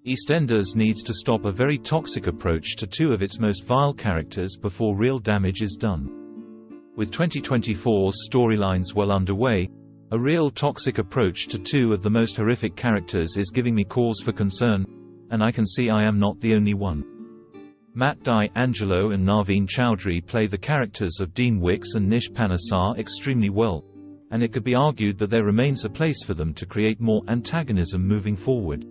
EastEnders needs to stop a very toxic approach to two of its most vile characters before real damage is done. With 2024's storylines well underway, a real toxic approach to two of the most horrific characters is giving me cause for concern, and I can see I am not the only one. Matt D'Angelo and Naveen Chowdhury play the characters of Dean Wicks and Nish Panesar extremely well, and it could be argued that there remains a place for them to create more antagonism moving forward.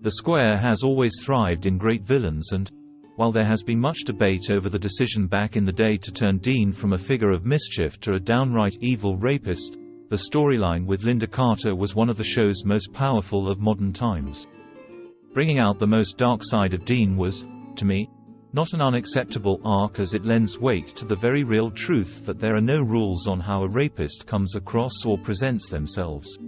The Square has always thrived in great villains and, while there has been much debate over the decision back in the day to turn Dean from a figure of mischief to a downright evil rapist, the storyline with Linda Carter was one of the show's most powerful of modern times. Bringing out the most dark side of Dean was, to me, not an unacceptable arc, as it lends weight to the very real truth that there are no rules on how a rapist comes across or presents themselves,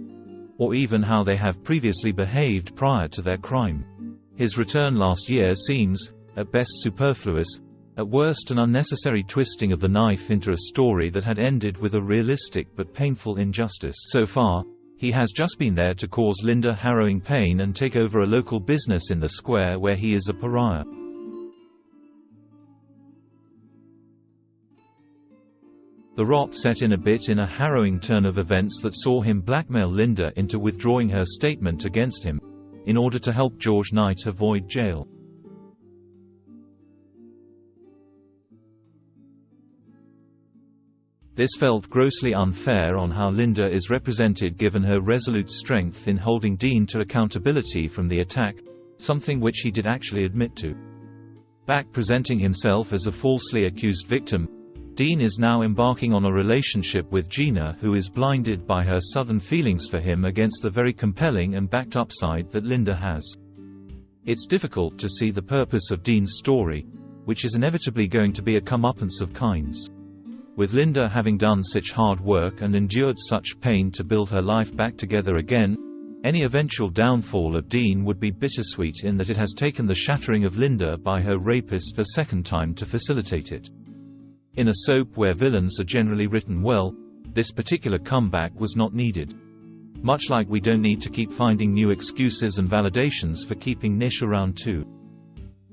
or even how they have previously behaved prior to their crime. His return last year seems, at best superfluous, at worst an unnecessary twisting of the knife into a story that had ended with a realistic but painful injustice. So far, he has just been there to cause Linda harrowing pain and take over a local business in the Square where he is a pariah. The rot set in a bit in a harrowing turn of events that saw him blackmail Linda into withdrawing her statement against him, in order to help George Knight avoid jail. This felt grossly unfair on how Linda is represented given her resolute strength in holding Dean to accountability from the attack, something which he did actually admit to. Back presenting himself as a falsely accused victim, Dean is now embarking on a relationship with Gina, who is blinded by her sudden feelings for him against the very compelling and backed up side that Linda has. It's difficult to see the purpose of Dean's story, which is inevitably going to be a comeuppance of kinds. With Linda having done such hard work and endured such pain to build her life back together again, any eventual downfall of Dean would be bittersweet in that it has taken the shattering of Linda by her rapist a second time to facilitate it. In a soap where villains are generally written well, this particular comeback was not needed. Much like we don't need to keep finding new excuses and validations for keeping Nish around too.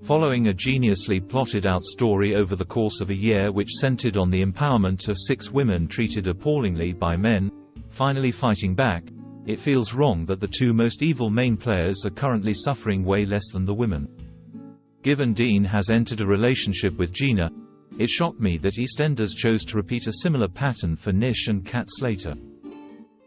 Following a geniusly plotted out story over the course of a year which centered on the empowerment of 6 women treated appallingly by men, finally fighting back, it feels wrong that the two most evil main players are currently suffering way less than the women. Given Dean has entered a relationship with Gina, it shocked me that EastEnders chose to repeat a similar pattern for Nish and Kat Slater.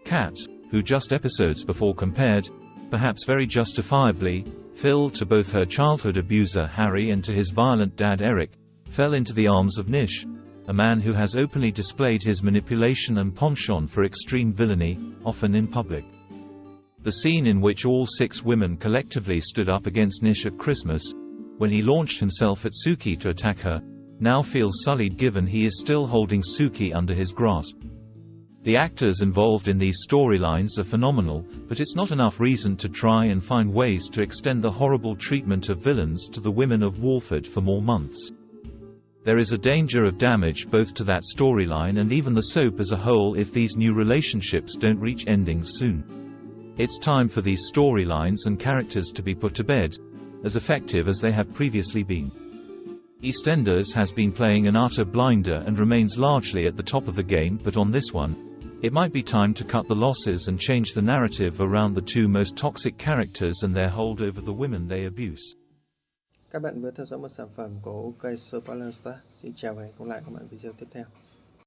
Kat, who just episodes before compared, perhaps very justifiably, Phil to both her childhood abuser Harry and to his violent dad Eric, fell into the arms of Nish, a man who has openly displayed his manipulation and penchant for extreme villainy, often in public. The scene in which all 6 women collectively stood up against Nish at Christmas, when he launched himself at Suki to attack her, now feels sullied given he is still holding Suki under his grasp. The actors involved in these storylines are phenomenal, but it's not enough reason to try and find ways to extend the horrible treatment of villains to the women of Walford for more months. There is a danger of damage both to that storyline and even the soap as a whole if these new relationships don't reach endings soon. It's time for these storylines and characters to be put to bed, as effective as they have previously been. EastEnders has been playing an utter blinder and remains largely at the top of the game, but on this one, it might be time to cut the losses and change the narrative around the two most toxic characters and their hold over the women they abuse. Các bạn vừa theo dõi một sản phẩm của OK Spoiler. Xin chào và hẹn gặp lại các bạn video tiếp theo.